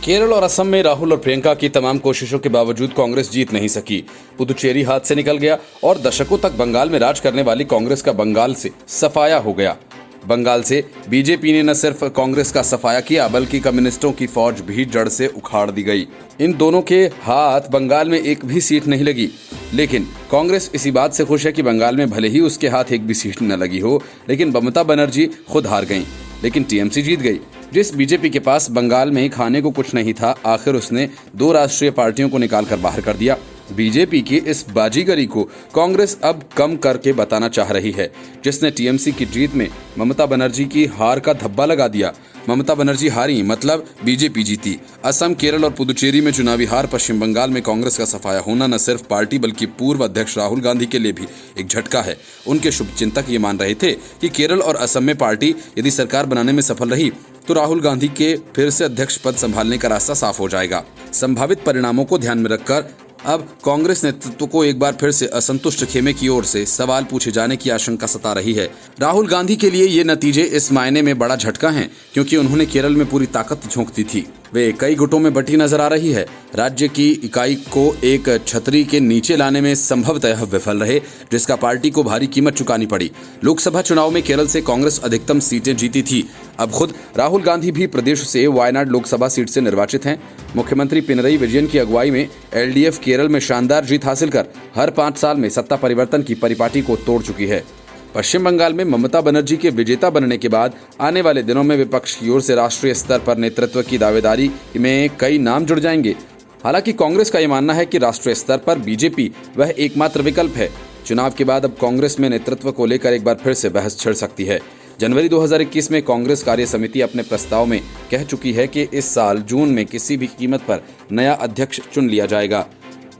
केरल और असम में राहुल और प्रियंका की तमाम कोशिशों के बावजूद कांग्रेस जीत नहीं सकी। पुदुचेरी हाथ से निकल गया और दशकों तक बंगाल में राज करने वाली कांग्रेस का बंगाल से सफाया हो गया। बंगाल से बीजेपी ने न सिर्फ कांग्रेस का सफाया किया बल्कि कम्युनिस्टों की फौज भी जड़ से उखाड़ दी गई। इन दोनों के हाथ बंगाल में एक भी सीट नहीं लगी, लेकिन कांग्रेस इसी बात से खुश है कि बंगाल में भले ही उसके हाथ एक भी सीट न लगी हो, लेकिन ममता बनर्जी खुद हार गईं, लेकिन टीएमसी जीत गई। जिस बीजेपी के पास बंगाल में खाने को कुछ नहीं था, आखिर उसने 2 राष्ट्रीय पार्टियों को निकालकर बाहर कर दिया। बीजेपी की इस बाजीगरी को कांग्रेस अब कम करके बताना चाह रही है, जिसने टीएमसी की जीत में ममता बनर्जी की हार का धब्बा लगा दिया। ममता बनर्जी हारी मतलब बीजेपी जीती। असम, केरल और पुदुचेरी में चुनावी हार, पश्चिम बंगाल में कांग्रेस का सफाया होना न सिर्फ पार्टी बल्कि पूर्व अध्यक्ष राहुल गांधी के लिए भी एक झटका है। उनके शुभचिंतक ये मान रहे थे कि केरल और असम में पार्टी यदि सरकार बनाने में सफल रही तो राहुल गांधी के फिर से अध्यक्ष पद संभालने का रास्ता साफ हो जाएगा। संभावित परिणामों को ध्यान में रखकर अब कांग्रेस नेतृत्व को एक बार फिर से असंतुष्ट खेमे की ओर से सवाल पूछे जाने की आशंका सता रही है। राहुल गांधी के लिए ये नतीजे इस मायने में बड़ा झटका हैं क्योंकि उन्होंने केरल में पूरी ताकत झोंक दी थी। वे कई गुटों में बंटी नजर आ रही है। राज्य की इकाई को एक छतरी के नीचे लाने में संभवतः विफल रहे, जिसका पार्टी को भारी कीमत चुकानी पड़ी। लोकसभा चुनाव में केरल से कांग्रेस अधिकतम सीटें जीती थी। अब खुद राहुल गांधी भी प्रदेश से वायनाड लोकसभा सीट से निर्वाचित हैं। मुख्यमंत्री पिनरई विजयन की अगुवाई में एलडीएफ केरल में शानदार जीत हासिल कर हर 5 साल में सत्ता परिवर्तन की परिपाटी को तोड़ चुकी है। पश्चिम बंगाल में ममता बनर्जी के विजेता बनने के बाद आने वाले दिनों में विपक्ष की ओर से राष्ट्रीय स्तर पर नेतृत्व की दावेदारी में कई नाम जुड़ जाएंगे। हालांकि कांग्रेस का यह मानना है कि राष्ट्रीय स्तर पर बीजेपी वह एकमात्र विकल्प है। चुनाव के बाद अब कांग्रेस में नेतृत्व को लेकर एक बार फिर से बहस छिड़ सकती है। जनवरी 2021 में कांग्रेस कार्य समिति अपने प्रस्ताव में कह चुकी है कि इस साल जून में किसी भी कीमत पर नया अध्यक्ष चुन लिया जाएगा।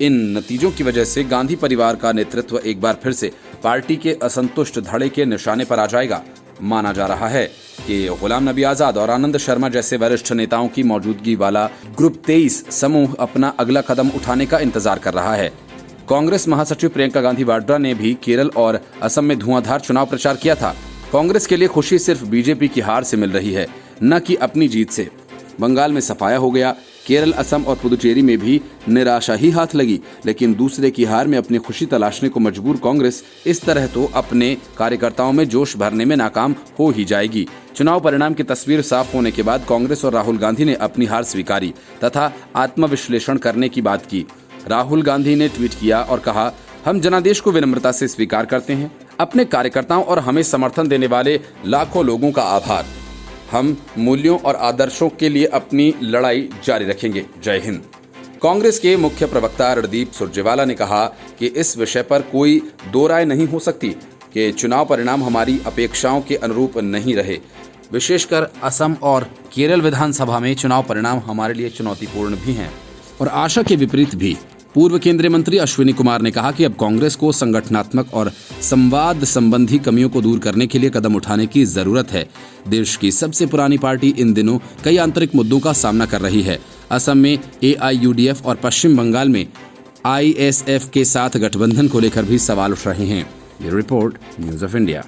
इन नतीजों की वजह से गांधी परिवार का नेतृत्व एक बार फिर से पार्टी के असंतुष्ट धड़े के निशाने पर आ जाएगा। माना जा रहा है कि गुलाम नबी आजाद और आनंद शर्मा जैसे वरिष्ठ नेताओं की मौजूदगी वाला ग्रुप 23 समूह अपना अगला कदम उठाने का इंतजार कर रहा है। कांग्रेस महासचिव प्रियंका गांधी वाड्रा ने भी केरल और असम में धुआंधार चुनाव प्रचार किया था। कांग्रेस के लिए खुशी सिर्फ बीजेपी की हार से मिल रही है, न कि अपनी जीत से। बंगाल में सफाया हो गया, केरल, असम और पुदुचेरी में भी निराशा ही हाथ लगी, लेकिन दूसरे की हार में अपनी खुशी तलाशने को मजबूर कांग्रेस इस तरह तो अपने कार्यकर्ताओं में जोश भरने में नाकाम हो ही जाएगी। चुनाव परिणाम की तस्वीर साफ होने के बाद कांग्रेस और राहुल गांधी ने अपनी हार स्वीकारी तथा आत्मविश्लेषण करने की बात की। राहुल गांधी ने ट्वीट किया और कहा, हम जनादेश को विनम्रता से स्वीकार करते हैं। अपने कार्यकर्ताओं और हमें समर्थन देने वाले लाखों लोगों का आभार। हम मूल्यों और आदर्शों के लिए अपनी लड़ाई जारी रखेंगे। जय हिंद। कांग्रेस के मुख्य प्रवक्ता रणदीप सुरजेवाला ने कहा कि इस विषय पर कोई दो राय नहीं हो सकती कि चुनाव परिणाम हमारी अपेक्षाओं के अनुरूप नहीं रहे। विशेषकर असम और केरल विधानसभा में चुनाव परिणाम हमारे लिए चुनौतीपूर्ण भी हैं और आशा के विपरीत भी। पूर्व केंद्रीय मंत्री अश्विनी कुमार ने कहा कि अब कांग्रेस को संगठनात्मक और संवाद संबंधी कमियों को दूर करने के लिए कदम उठाने की जरूरत है। देश की सबसे पुरानी पार्टी इन दिनों कई आंतरिक मुद्दों का सामना कर रही है। असम में AIUDF और पश्चिम बंगाल में ISF के साथ गठबंधन को लेकर भी सवाल उठ रहे हैं। ये रिपोर्ट न्यूज़ ऑफ इंडिया।